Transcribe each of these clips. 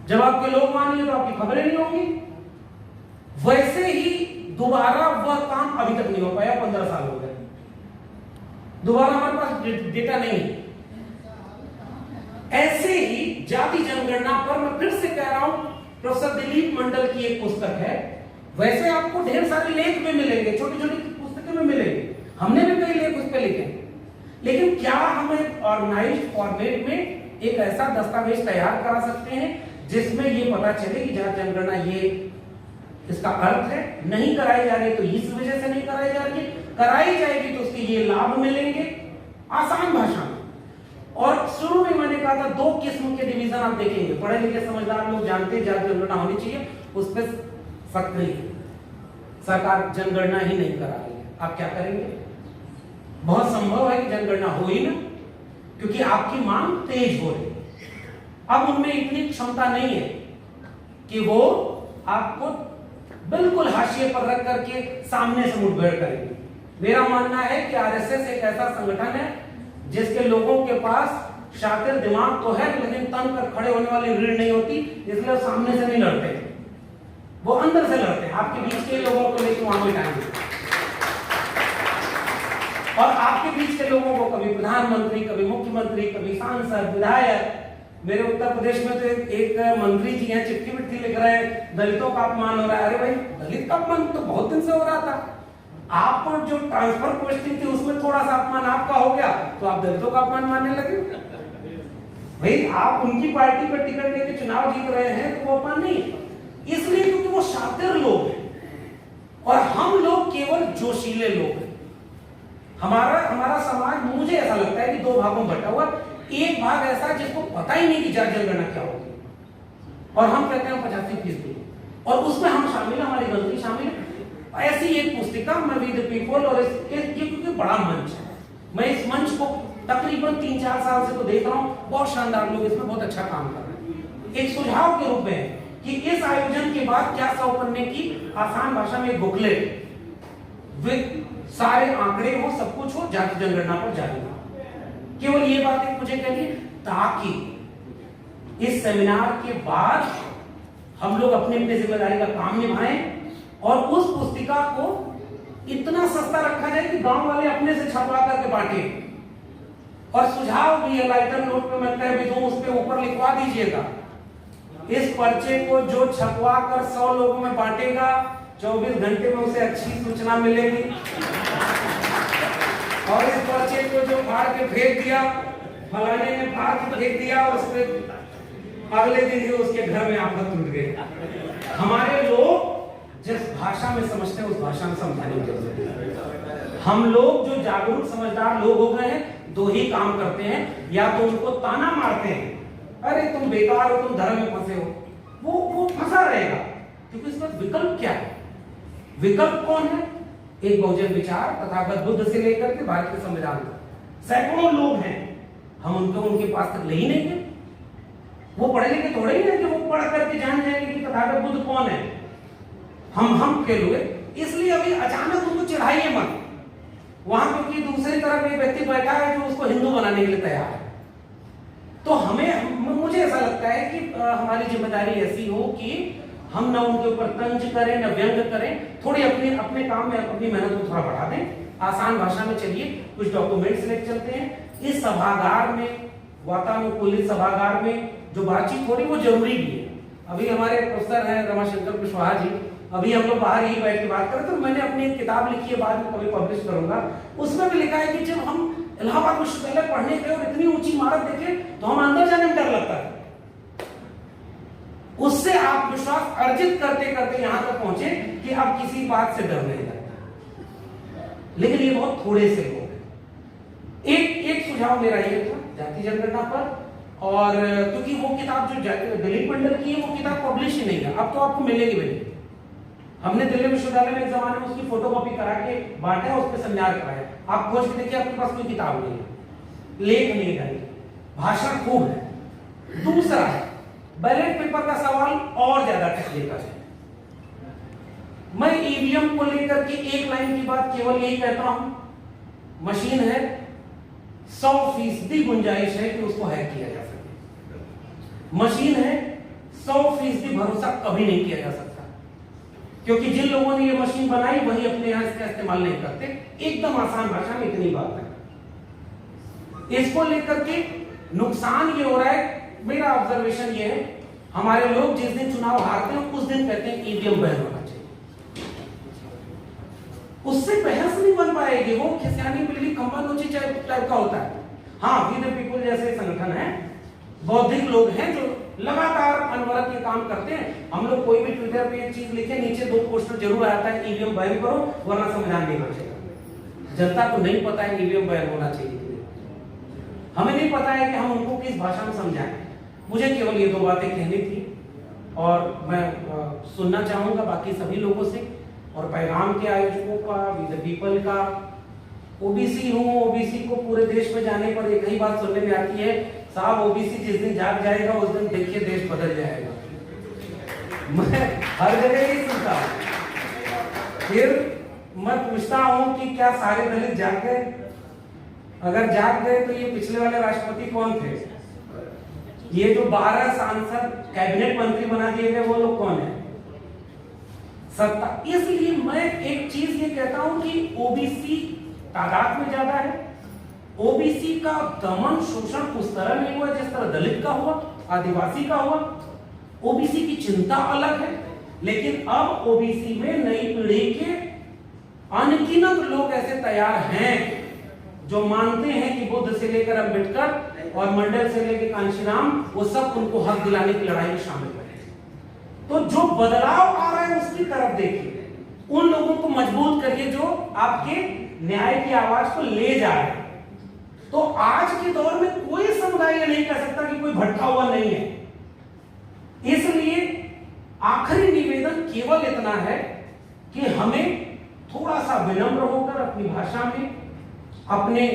जब आपके लोग मानेंगे तो आपकी खबरें नहीं होंगी। वैसे ही दोबारा वह काम अभी तक नहीं हो पाया, 15 साल हो गए, दोबारा हमारे पास डेटा नहीं है। ऐसे ही जाति जनगणना पर मैं फिर से कह रहा हूं, प्रोफेसर दिलीप मंडल की एक पुस्तक है, वैसे आपको ढेर सारे लेख में मिलेंगे, छोटी छोटी पुस्तकें में मिलेंगे, हमने भी कई लेख उस पर लिखे, लेकिन क्या हम एक ऑर्गेनाइज्ड फॉर्मेट में एक ऐसा दस्तावेज तैयार करा सकते हैं जिसमें ये पता चले कि जाति जनगणना ये इसका अर्थ है, नहीं कराई जा रही तो इस वजह से नहीं कराई जा रही है, कराई जाएगी तो उसके ये लाभ मिलेंगे, आसान भाषा में। और शुरू में मैंने कहा था 2 किस्म के डिवीजन आप देखेंगे, पढ़े लिखे समझदार लोग जानते जाति जनगणना होनी चाहिए, उस पर सक्रिय सरकार जनगणना ही नहीं करा रही है, आप क्या करेंगे? बहुत संभव है कि जनगणना हो ही ना, क्योंकि आपकी मांग तेज हो रही है। अब उनमें इतनी क्षमता नहीं है कि वो आपको बिल्कुल हाशिए पर रख करके सामने से मुठभेड़ करेंगे। मेरा मानना है कि आरएसएस एक ऐसा संगठन है जिसके लोगों के पास शातिर दिमाग तो है, लेकिन तन पर खड़े होने वाली रीढ़ नहीं होती, इसलिए वो सामने से नहीं लड़ते, वो अंदर से लड़ते हैं, आपके बीच के लोगों को लेकर वहां बैठाएंगे और आपके बीच के लोगों को कभी प्रधानमंत्री, कभी मुख्यमंत्री, कभी सांसद, विधायक। मेरे उत्तर प्रदेश में तो एक मंत्री जी हैं, चिट्ठी विट्ठी लिख रहे हैं, दलितों का अपमान हो रहा है। अरे भाई, दलित का अपमान तो बहुत दिन से हो रहा था, आप पर जो ट्रांसफर पोस्टिंग थी उसमें थोड़ा सा अपमान आपका हो गया तो आप दलितों का अपमान मानने लगे। भाई, आप उनकी पार्टी पर टिकट लेके चुनाव जीत रहे हैं तो वो अपमान नहीं, इसलिए क्योंकि वो शातिर लोग हैं और हम लोग केवल जोशीले लोग हैं। हमारा समाज, मुझे ऐसा लगता है कि 2 भागों में बटा हुआ, एक भाग ऐसा जिसको पता ही नहीं कि जाति जनगणना क्या होती है और हम कहते हैं 85% और उसमें हम शामिल, हमारी गलती शामिल। ऐसी एक पुस्तिका मैं वी द पीपल, और ये क्योंकि बड़ा मंच है, मैं इस मंच को तकरीबन 3-4 साल से तो देख रहा हूं, बहुत शानदार लोग इसमें बहुत अच्छा काम कर रहे हैं। एक सुझाव के रूप में कि इस आयोजन के बाद क्या 100 पन्ने की आसान भाषा में एक बुकलेट विद सारे आंकड़े हो, सब कुछ हो, जाति जनगणना पर जारी हो। केवल ये बात एक मुझे कहनी, ताकि इस सेमिनार के बाद हम लोग अपनी अपनी जिम्मेदारी का काम निभाएं और उस पुस्तिका को इतना सस्ता रखा जाए कि गांव वाले अपने से छपवा करके बांटे। और सुझाव भी है, लाइटर नोट पे मैं कह भी दूं, उस पे ऊपर लिखवा दीजिएगा, इस पर्चे को जो छपवा कर 100 लोगों में बांटेगा 24 घंटे में उसे अच्छी सूचना मिलेगी, और इस पर्चे को जो फाड़ के फेंक दिया, फलाने ने फाड़ के फेंक दिया, उसके अगले दिन ही उसके घर में आफत टूट गई। हमारे लोग जिस भाषा में समझते हैं उस भाषा में समझाने की जरूरत है। हम लोग जो जागरूक समझदार लोग हो गए हैं, 2 ही काम करते हैं, या तो उनको ताना मारते हैं, अरे तुम बेकार हो, तुम धर्म में फंसे हो, वो फंसा रहेगा, क्योंकि इसमें विकल्प क्या है? विकल्प कौन है? एक बहुजन विचार तथागत बुद्ध से लेकर के भारत के संविधान तक सैकड़ों लोग हैं, हम उनके पास तक ले ही नहीं गए। वो पढ़े लिखे थोड़े ही है कि वो पढ़ करके जान जाएंगे कि तथागत बुद्ध कौन है। हम फेल हुए, इसलिए अभी अचानक उनको चिढ़ाइए मत वहां, क्योंकि दूसरी तरफ एक व्यक्ति बैठा है जो उसको हिंदू बनाने के लिए तैयार है। तो मुझे ऐसा लगता है कि हमारी जिम्मेदारी ऐसी हो कि हम ना उनके ऊपर तंज करें, ना व्यंग करें, थोड़ी अपने काम में अपनी मेहनत को थोड़ा बढ़ा दें, आसान भाषा में चलिए, कुछ डॉक्यूमेंट्स लेकर चलते हैं। इस सभागार में, वातानुकूलित सभागार में जो बातचीत हो रही वो जरूरी भी है। अभी हमारे प्रोफेसर हैं रमाशंकर कुशवाहा जी, अभी हम लोग बाहर ही बैठ के बात करें, तो मैंने अपनी एक किताब लिखी है, बाद में कभी पब्लिश करूंगा, उसमें भी लिखा है कि जब हम इलाहाबाद विश्वविद्यालय पढ़ने गए और इतनी ऊंची इमारत देखे तो हम अंदर जाने में डर लगता है। उससे आप विश्वास अर्जित करते करते यहां तक पहुंचे कि अब किसी बात से डर नहीं लगता। लेकिन ये बहुत थोड़े से लोग हैं। एक सुझाव मेरा ये था जाति जनगणना पर, और क्योंकि वो किताब जो दिलीप मंडल की है वो किताब पब्लिश ही नहीं है, अब तो आपको मिलेगी भी नहीं। हमने दिल्ली विश्वविद्यालय में एक जमाने में उसकी फोटोकॉपी करा के बांटा, उस पर सेमिनार कराया। आप खोज के देखिए, आपके पास कोई किताब नहीं है, लेख नहीं है, भाषण खूब है। दूसरा है बैलेट पेपर का सवाल और ज्यादा टेक्निकल है। मैं ईवीएम को लेकर के एक लाइन की बात केवल यही कहता हूं, मशीन है, 100% गुंजाइश है कि उसको हैक किया जा सके। मशीन है, 100% भरोसा कभी नहीं किया जा सकता, क्योंकि जिन लोगों ने ये मशीन बनाई वही अपने यहाँ इसका इस्तेमाल नहीं करते। एकदम आसान भाषा में इतनी बात है। इसको लेकर के नुकसान ये हो रहा है, मेरा ऑब्जर्वेशन ये है, हमारे लोग जिस दिन चुनाव हारते हैं उस दिन कहते हैं ईवीएम बैन होना चाहिए। उससे बहस नहीं बन पाएगी, वो खिसियानी बिल्ली खंबा नोची टाइप का होता है। हाँ, वी द पीपल जैसे संगठन है, बौद्धिक लोग हैं जो लगातार अनवरत ये काम करते हैं। हम लोग कोई भी ट्विटर पे एक चीज लिखे, नीचे 2 पोस्टर जरूर आता है, ईवीएम बैन करो वरना संविधान नहीं बचेगा। जनता को नहीं पता है ईवीएम बैन होना चाहिए, हमें नहीं पता है कि हम उनको किस भाषा में समझाएं। मुझे केवल ये 2 बातें कहनी थी और मैं सुनना चाहूंगा बाकी सभी लोगों से और पैगाम के आयोजकों का, वी द पीपल का। ओबीसी हूँ, ओबीसी को पूरे देश में जाने पर एक ही बात सुनने में आती है, साहब ओबीसी जिस दिन जाग जाएगा उस दिन देखिए देश बदल जाएगा। मैं हर जगह ही सुनता हूँ। फिर मैं पूछता हूँ कि क्या सारे दलित जाग गए? अगर जाग गए तो ये पिछले वाले राष्ट्रपति कौन थे? ये जो 12 सांसद कैबिनेट मंत्री बना दिए गए वो लोग कौन है? सत्ता। इसलिए मैं एक चीज ये कहता हूं कि ओबीसी तादाद में ज्यादा है, ओबीसी का दमन शोषण उस तरह नहीं हुआ जिस तरह दलित का हुआ, आदिवासी का हुआ। ओबीसी की चिंता अलग है, लेकिन अब ओबीसी में नई पीढ़ी के अनगिनत लोग ऐसे तैयार हैं जो मानते हैं कि बुद्ध से लेकर अम्बेडकर और मंडल से लेकर कांशीराम वो सब उनको हक दिलाने की लड़ाई में शामिल हैं। तो जो बदलाव आ रहा है उसकी तरफ देखिए, उन लोगों को मजबूत करिए जो आपके न्याय की आवाज को ले जा रहे हैं। तो आज के दौर में कोई समुदाय नहीं कह सकता कि कोई भटका हुआ नहीं है। इसलिए आखिरी निवेदन केवल इतना है कि हमें थोड़ा सा विनम्र होकर अपनी भाषा में, अपने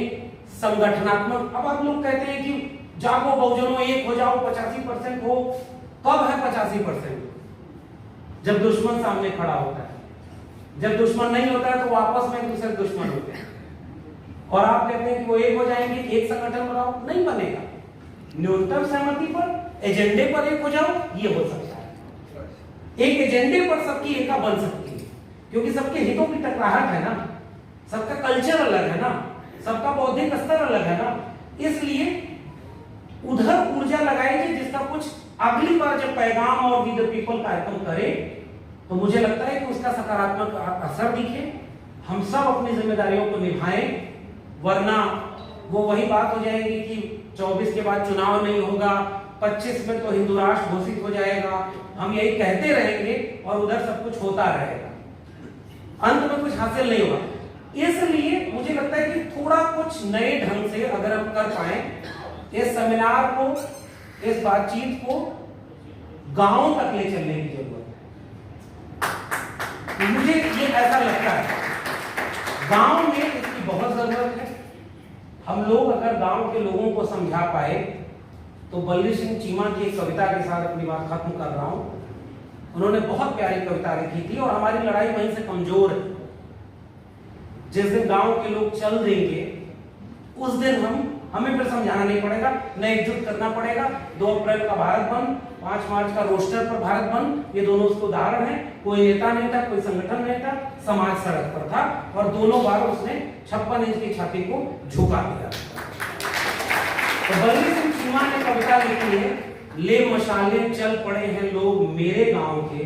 संगठनात्मक, अब आप लोग कहते हैं कि जागो बहुजनों एक हो जाओ, 85% हो। कब है 85%? जब दुश्मन सामने खड़ा होता है। जब दुश्मन नहीं होता है तो आपस में एक दूसरे दुश्मन होते हैं। और आप कहते हैं कि वो एक हो जाएंगे, एक संगठन बनाओ, नहीं बनेगा। न्यूनतम सहमति पर, एजेंडे पर एक हो जाओ, ये हो सकता है। एक एजेंडे पर सबकी एका बन सकती है, क्योंकि सबके हितों की टकराहट है ना, सबका कल्चर अलग है ना, सबका बौद्धिक स्तर अलग है ना। इसलिए उधर ऊर्जा लगाएगी जिसका कुछ अगली बार जब पैगाम और वी द पीपल कार्यक्रम करे तो मुझे लगता है कि उसका सकारात्मक असर दिखे। हम सब अपनी जिम्मेदारियों को निभाएं, वरना वो वही बात हो जाएगी कि 24 के बाद चुनाव नहीं होगा, 25 में तो हिंदू राष्ट्र घोषित हो जाएगा। हम यही कहते रहेंगे और उधर सब कुछ होता रहेगा, अंत में कुछ हासिल नहीं होगा। इसलिए मुझे लगता है कि थोड़ा कुछ नए ढंग से अगर हम कर पाए, इस सेमिनार को, इस बातचीत को गांव तक ले चलने की जरूरत है। मुझे ये ऐसा लगता है गांव में इसकी बहुत जरूरत है। हम लोग अगर गांव के लोगों को समझा पाए तो बल्ली सिंह चीमा की एक कविता के साथ अपनी बात खत्म कर रहा हूं। उन्होंने बहुत प्यारी कविता लिखी थी और हमारी लड़ाई वहीं से कमजोर है। जिस दिन गांव के लोग चल देंगे उस दिन हमें फिर समझाना नहीं पड़ेगा, न एकजुट करना पड़ेगा। 2 अप्रैल का भारत बंद, 5 मार्च का रोस्टर पर भारत बंद, ये दोनों उसके उदाहरण हैं। कोई नेता नहीं था, कोई संगठन नहीं था, समाज सड़क पर था और दोनों बार उसने 56 इंच की छाती को झुका दिया। तो बल्ली सिंह चीमा ने कविता लिखी है, ले मशाले चल पड़े हैं लोग मेरे गांव के,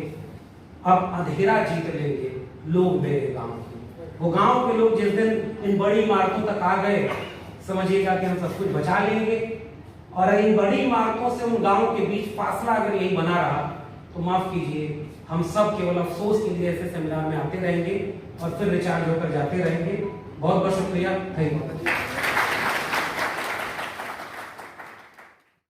अब अंधेरा जीत लेंगे लोग मेरे गांव के। वो गांव के लोग जिस दिन इन बड़ी इमारतों तक आ गए, समझिएगा कि हम सब कुछ बचा लेंगे। और इन बड़ी इमारतों से उन गांव के बीच फासला अगर यही बना रहा तो माफ कीजिए, हम सब केवल अफसोस के लिए ऐसे सेमिनार में आते रहेंगे और फिर रिचार्ज होकर जाते रहेंगे। बहुत बहुत शुक्रिया। Thank you.